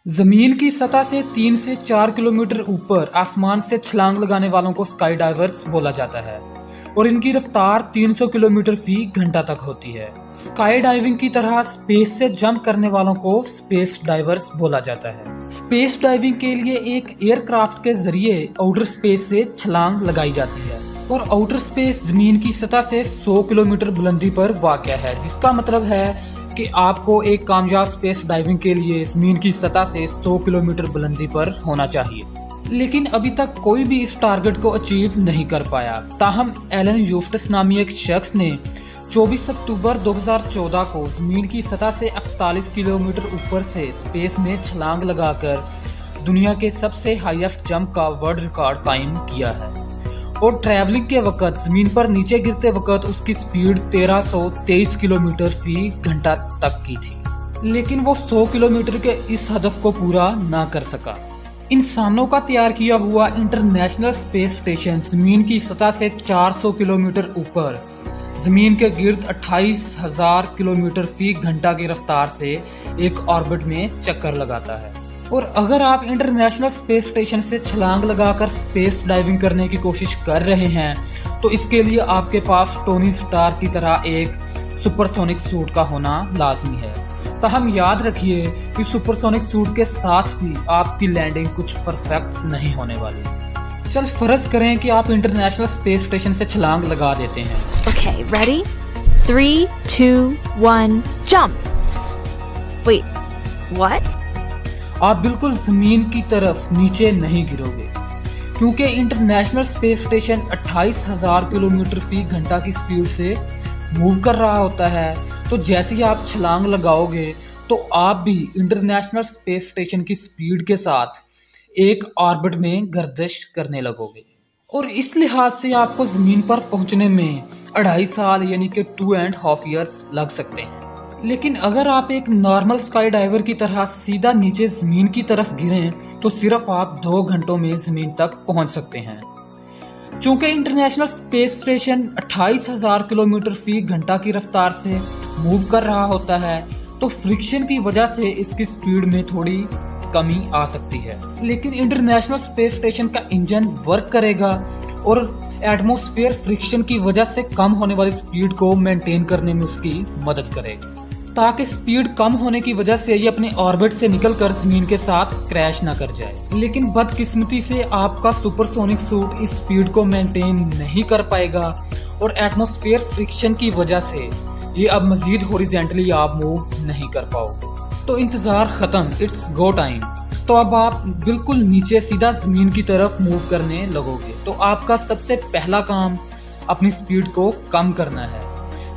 जमीन की सतह से 3 से 4 किलोमीटर ऊपर आसमान से छलांग लगाने वालों को स्काई डाइवर्स बोला जाता है और इनकी रफ्तार 300 किलोमीटर फी घंटा तक होती है। स्काई डाइविंग की तरह स्पेस से जंप करने वालों को स्पेस डाइवर्स बोला जाता है। स्पेस डाइविंग के लिए एक एयरक्राफ्ट के जरिए आउटर स्पेस से छलांग लगाई जाती है और आउटर स्पेस जमीन की सतह से 100 किलोमीटर बुलंदी पर वाक़या है, जिसका मतलब है कि आपको एक कामयाब स्पेस डाइविंग के लिए जमीन की सतह से 100 किलोमीटर बुलंदी पर होना चाहिए। लेकिन अभी तक कोई भी इस टारगेट को अचीव नहीं कर पाया। ताहम एलन यूस्टस नामी एक शख्स ने 24 अक्टूबर 2014 को जमीन की सतह से 48 किलोमीटर ऊपर से स्पेस में छलांग लगाकर दुनिया के सबसे हाईएस्ट जंप का वर्ल्ड रिकॉर्ड कायम किया है और ट्रैवलिंग के वक्त जमीन पर नीचे गिरते वक्त उसकी स्पीड 1323 किलोमीटर फी घंटा तक की थी, लेकिन वो 100 किलोमीटर के इस हदफ को पूरा ना कर सका। इंसानों का तैयार किया हुआ इंटरनेशनल स्पेस स्टेशन जमीन की सतह से 400 किलोमीटर ऊपर जमीन के गिर्द 28,000 किलोमीटर फी घंटा की रफ्तार से एक ऑर्बिट में चक्कर लगाता है। और अगर आप इंटरनेशनल स्पेस स्टेशन से छलांग लगाकर स्पेस डाइविंग करने की कोशिश कर रहे हैं तो इसके लिए आपके पास टोनी स्टार्क की तरह एक सुपरसोनिक सूट का होना लाजमी है। ताहम याद रखिए कि सुपरसोनिक सूट के साथ भी आपकी लैंडिंग कुछ परफेक्ट नहीं होने वाली। चल फर्ज करें कि आप इंटरनेशनल स्पेस स्टेशन से छलांग लगा देते हैं। Okay, ready? 3, 2, 1, jump! Wait, what? आप बिल्कुल जमीन की तरफ नीचे नहीं गिरोगे क्योंकि इंटरनेशनल स्पेस स्टेशन 28,000 किलोमीटर फी घंटा की स्पीड से मूव कर रहा होता है। तो जैसे ही आप छलांग लगाओगे तो आप भी इंटरनेशनल स्पेस स्टेशन की स्पीड के साथ एक ऑर्बिट में गर्दिश करने लगोगे और इस लिहाज से आपको जमीन पर पहुंचने में 2.5 साल यानी कि 2.5 ईयर्स लग सकते हैं। लेकिन अगर आप एक नॉर्मल स्काई डाइवर की तरह सीधा नीचे जमीन की तरफ गिरें तो सिर्फ आप 2 घंटों में जमीन तक पहुंच सकते हैं। चूंकि इंटरनेशनल स्पेस स्टेशन 28,000 किलोमीटर फी घंटा की रफ्तार से मूव कर रहा होता है तो फ्रिक्शन की वजह से इसकी स्पीड में थोड़ी कमी आ सकती है। लेकिन इंटरनेशनल स्पेस स्टेशन का इंजन वर्क करेगा और एटमॉस्फेयर फ्रिक्शन की वजह से कम होने वाली स्पीड को मेंटेन करने में उसकी मदद करेगा ताकि स्पीड कम होने की वजह से ये अपने ऑर्बिट से निकलकर जमीन के साथ क्रैश ना कर जाए। लेकिन बदकिस्मती से आपका सुपरसोनिक सूट इस स्पीड को मेंटेन नहीं कर पाएगा और एटमॉस्फेयर फ्रिक्शन की वजह से ये अब मजीद हॉरिजॉन्टली आप मूव नहीं कर पाओगे। तो इंतजार खत्म, इट्स गो टाइम। तो अब आप बिल्कुल नीचे सीधा जमीन की तरफ मूव करने लगोगे। तो आपका सबसे पहला काम अपनी स्पीड को कम करना है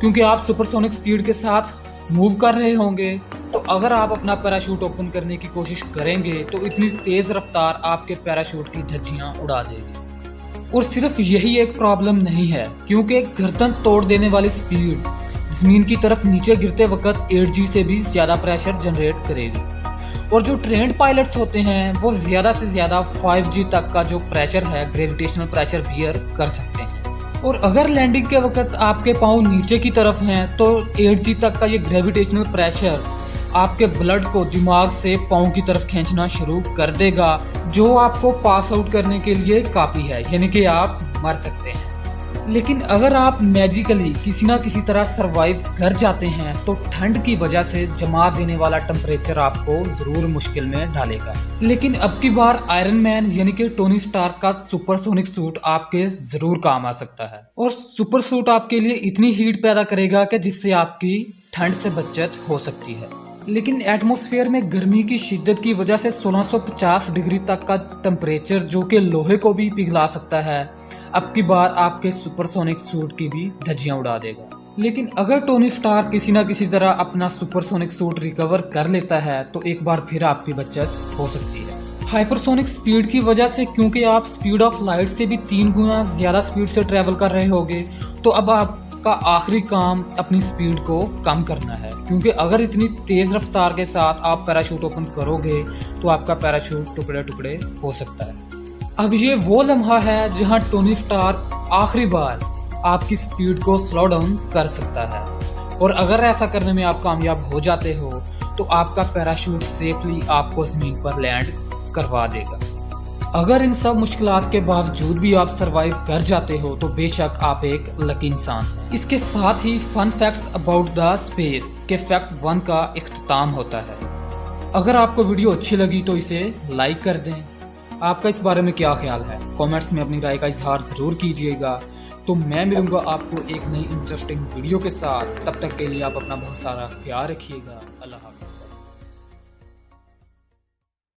क्योंकि आप सुपरसोनिक स्पीड के साथ मूव कर रहे होंगे। तो अगर आप अपना पैराशूट ओपन करने की कोशिश करेंगे तो इतनी तेज रफ्तार आपके पैराशूट की धज्जियां उड़ा देगी। और सिर्फ यही एक प्रॉब्लम नहीं है क्योंकि गर्दन तोड़ देने वाली स्पीड जमीन की तरफ नीचे गिरते वक्त 8G से भी ज्यादा प्रेशर जनरेट करेगी और जो ट्रेंड पायलट्स होते हैं वो ज्यादा से ज्यादा 5G तक का जो प्रेशर है ग्रेविटेशनल प्रेशर बियर कर सकते हैं। और अगर लैंडिंग के वक्त आपके पाँव नीचे की तरफ हैं तो 8G तक का ये ग्रेविटेशनल प्रेशर आपके ब्लड को दिमाग से पाँव की तरफ खींचना शुरू कर देगा जो आपको पास आउट करने के लिए काफ़ी है, यानी कि आप मर सकते हैं। लेकिन अगर आप मैजिकली किसी ना किसी तरह सरवाइव कर जाते हैं तो ठंड की वजह से जमा देने वाला टेम्परेचर आपको जरूर मुश्किल में डालेगा। लेकिन अब की बार आयरन मैन यानी कि टोनी स्टार्क का सुपरसोनिक सूट आपके जरूर काम आ सकता है और सुपर सूट आपके लिए इतनी हीट पैदा करेगा कि जिससे आपकी ठंड से बचत हो सकती है। लेकिन एटमॉस्फेयर में गर्मी की शिद्दत की वजह से 1650 डिग्री तक का टेम्परेचर जो कि लोहे को भी पिघला सकता है अब की बार आपके सुपरसोनिक सूट की भी धज्जियां उड़ा देगा। लेकिन अगर टोनी स्टार्क किसी न किसी तरह अपना सुपरसोनिक सूट रिकवर कर लेता है तो एक बार फिर आपकी बचत हो सकती है। हाइपरसोनिक स्पीड की वजह से क्योंकि आप स्पीड ऑफ लाइट से भी 3 गुना ज्यादा स्पीड से ट्रेवल कर रहे होगे तो अब आपका आखिरी काम अपनी स्पीड को कम करना है क्योंकि अगर इतनी तेज रफ्तार के साथ आप पैराशूट ओपन करोगे तो आपका पैराशूट टुकड़े टुकड़े हो सकता है। अब ये वो लम्हा है जहां टोनी स्टार्क आखिरी बार आपकी स्पीड को स्लो डाउन कर सकता है और अगर ऐसा करने में आप कामयाब हो जाते हो तो आपका पैराशूट सेफली आपको ज़मीन पर लैंड करवा देगा। अगर इन सब मुश्किलात के बावजूद भी आप सरवाइव कर जाते हो तो बेशक आप एक लकी इंसान हैं। इसके साथ ही fun facts about the space के फैक्ट 1 का इख्तिताम होता है। अगर आपको वीडियो अच्छी लगी तो इसे लाइक कर दें। आपका इस बारे में क्या ख्याल है, कमेंट्स में अपनी राय का इजहार ज़रूर कीजिएगा। तो मैं मिलूंगा आपको एक नई इंटरेस्टिंग वीडियो के साथ। तब तक के लिए आप अपना बहुत सारा ख्याल रखिएगा। अल्लाह हाफ़िज़।